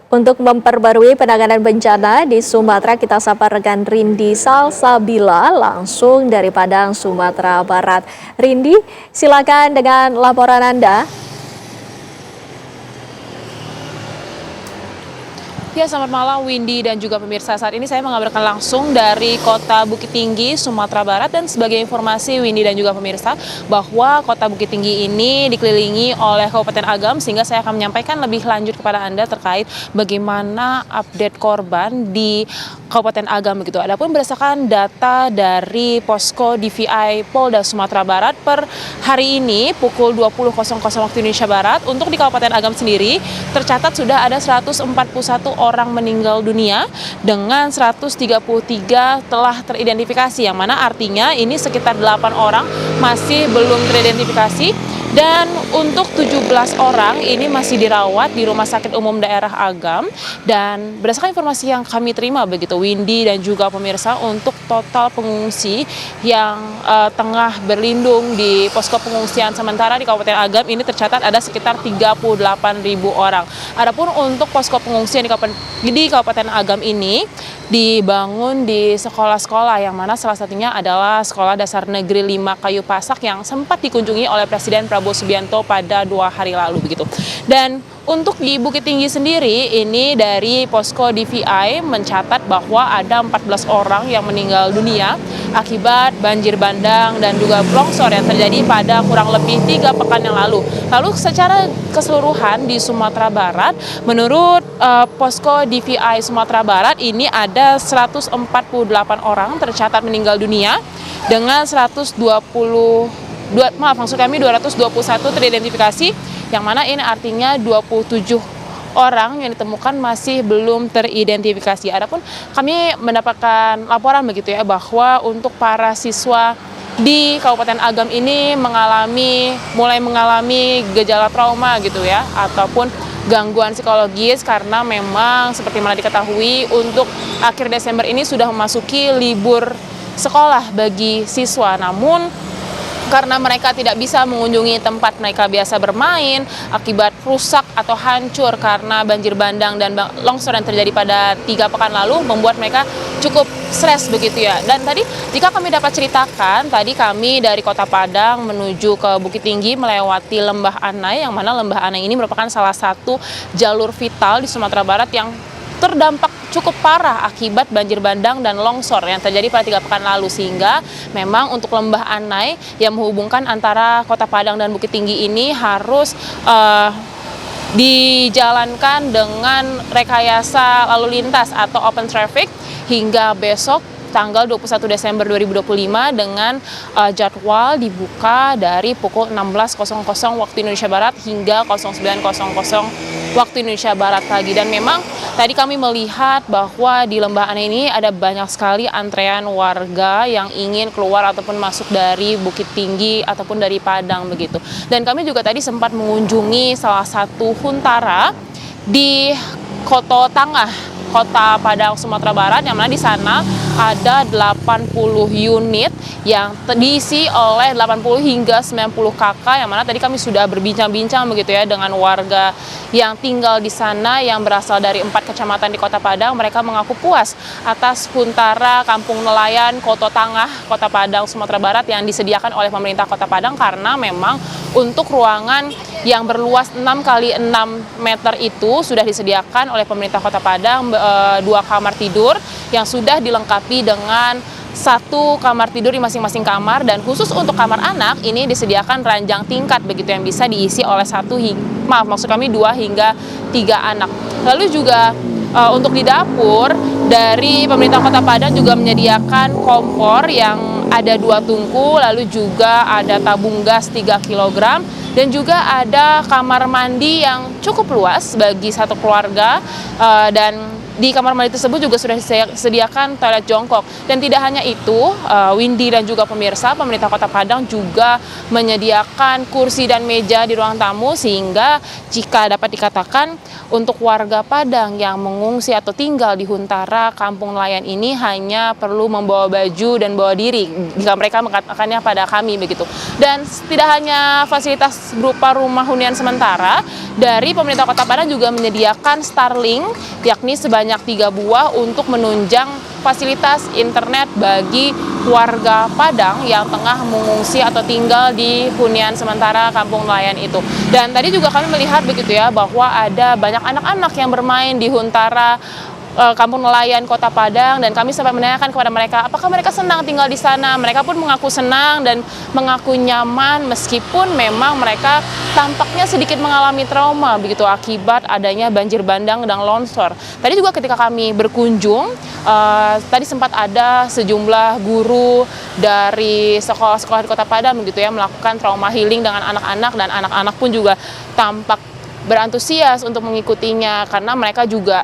Untuk memperbarui penanganan bencana di Sumatera, kita sapa rekan Rindi Salsabila langsung dari Padang, Sumatera Barat. Rindi, silakan dengan laporan Anda. Ya, selamat malam Windy dan juga pemirsa. Saat ini saya mengabarkan langsung dari Kota Bukit Tinggi, Sumatera Barat. Dan sebagai informasi Windy dan juga pemirsa, bahwa Kota Bukit Tinggi ini dikelilingi oleh Kabupaten Agam, sehingga saya akan menyampaikan lebih lanjut kepada Anda terkait bagaimana update korban di Kabupaten Agam begitu. Adapun berdasarkan data dari Posko DVI Polda Sumatera Barat per hari ini pukul 20.00 waktu Indonesia Barat, untuk di Kabupaten Agam sendiri tercatat sudah ada 141 orang meninggal dunia dengan 133 telah teridentifikasi, yang mana artinya ini sekitar 8 orang masih belum teridentifikasi. Dan untuk 17 orang ini masih dirawat di Rumah Sakit Umum Daerah Agam. Dan berdasarkan informasi yang kami terima begitu Windy dan juga pemirsa, untuk total pengungsi yang tengah berlindung di posko pengungsian sementara di Kabupaten Agam ini tercatat ada sekitar 38.000 orang. Adapun untuk posko pengungsian di Kabupaten Agam ini dibangun di sekolah-sekolah, yang mana salah satunya adalah Sekolah Dasar Negeri 5 Kayu Pasak yang sempat dikunjungi oleh Presiden Prabowo Subianto pada 2 hari lalu begitu. Dan untuk di Bukit Tinggi sendiri, ini dari Posko DVI mencatat bahwa ada 14 orang yang meninggal dunia akibat banjir bandang dan juga longsor yang terjadi pada kurang lebih 3 pekan yang lalu. Lalu secara keseluruhan di Sumatera Barat, menurut Posko DVI Sumatera Barat ini ada 148 orang tercatat meninggal dunia dengan 221 teridentifikasi, yang mana ini artinya 27 orang yang ditemukan masih belum teridentifikasi. Adapun kami mendapatkan laporan begitu ya, bahwa untuk para siswa di Kabupaten Agam ini mulai mengalami gejala trauma gitu ya, ataupun gangguan psikologis, karena memang seperti mana diketahui untuk akhir Desember ini sudah memasuki libur sekolah bagi siswa. Namun karena mereka tidak bisa mengunjungi tempat mereka biasa bermain akibat rusak atau hancur karena banjir bandang dan longsor yang terjadi pada 3 pekan lalu, membuat mereka cukup stres begitu ya. Dan tadi jika kami dapat ceritakan, tadi kami dari Kota Padang menuju ke Bukit Tinggi melewati Lembah Anai, yang mana Lembah Anai ini merupakan salah satu jalur vital di Sumatera Barat yang terdampak cukup parah akibat banjir bandang dan longsor yang terjadi pada 3 pekan lalu, sehingga memang untuk Lembah Anai yang menghubungkan antara Kota Padang dan Bukit Tinggi ini harus dijalankan dengan rekayasa lalu lintas atau open traffic hingga besok tanggal 21 Desember 2025 dengan jadwal dibuka dari pukul 16.00 waktu Indonesia Barat hingga 09.00 waktu Indonesia Barat pagi. Dan memang tadi kami melihat bahwa di Lembah Anai ini ada banyak sekali antrean warga yang ingin keluar ataupun masuk dari Bukit Tinggi ataupun dari Padang begitu. Dan kami juga tadi sempat mengunjungi salah satu huntara di Koto Tangah, Kota Padang, Sumatera Barat, yang mana di sana ada 80 unit yang diisi oleh 80 hingga 90 kakak, yang mana tadi kami sudah berbincang-bincang begitu ya dengan warga yang tinggal di sana yang berasal dari 4 kecamatan di Kota Padang. Mereka mengaku puas atas huntara Kampung Nelayan Koto Tangah, Kota Padang, Sumatera Barat yang disediakan oleh pemerintah Kota Padang, karena memang untuk ruangan yang berluas 6 kali 6 meter itu sudah disediakan oleh pemerintah Kota Padang, 2 kamar tidur yang sudah dilengkapi dengan 1 kamar tidur di masing-masing kamar, dan khusus untuk kamar anak ini disediakan ranjang tingkat begitu yang bisa diisi oleh 2 hingga 3 anak. Lalu juga untuk di dapur dari pemerintah Kota Padang juga menyediakan kompor yang ada 2 tungku, lalu juga ada tabung gas 3 kg, dan juga ada kamar mandi yang cukup luas bagi 1 keluarga. Dan di kamar mandi tersebut juga sudah disediakan toilet jongkok. Dan tidak hanya itu, Windy dan juga pemirsa, pemerintah Kota Padang juga menyediakan kursi dan meja di ruang tamu, sehingga jika dapat dikatakan untuk warga Padang yang mengungsi atau tinggal di Huntara Kampung Nelayan ini hanya perlu membawa baju dan bawa diri jika mereka mengatakannya pada kami begitu. Dan tidak hanya fasilitas berupa rumah hunian sementara, dari pemerintah Kota Padang juga menyediakan Starlink, yakni sebanyak 3 buah untuk menunjang fasilitas internet bagi warga Padang yang tengah mengungsi atau tinggal di hunian sementara Kampung Nelayan itu. Dan tadi juga kami melihat begitu ya, bahwa ada banyak anak-anak yang bermain di Huntara Kampung Nelayan Kota Padang, dan kami sempat menanyakan kepada mereka apakah mereka senang tinggal di sana. Mereka pun mengaku senang dan mengaku nyaman, meskipun memang mereka tampaknya sedikit mengalami trauma begitu akibat adanya banjir bandang dan longsor. Tadi juga ketika kami berkunjung, tadi sempat ada sejumlah guru dari sekolah-sekolah di Kota Padang begitu ya, melakukan trauma healing dengan anak-anak, dan anak-anak pun juga tampak berantusias untuk mengikutinya, karena mereka juga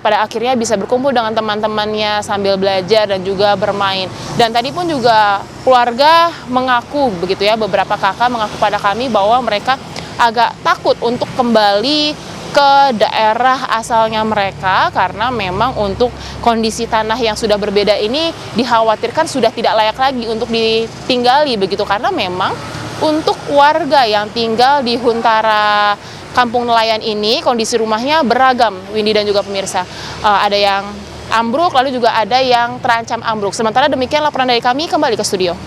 pada akhirnya bisa berkumpul dengan teman-temannya sambil belajar dan juga bermain. Dan tadi pun juga keluarga mengaku begitu ya, beberapa kakak mengaku pada kami bahwa mereka agak takut untuk kembali ke daerah asalnya mereka, karena memang untuk kondisi tanah yang sudah berbeda ini dikhawatirkan sudah tidak layak lagi untuk ditinggali begitu, karena memang untuk warga yang tinggal di Huntara Kampung Nelayan ini kondisi rumahnya beragam, Windy dan juga pemirsa. Ada yang ambruk, lalu juga ada yang terancam ambruk. Sementara demikian laporan dari kami, kembali ke studio.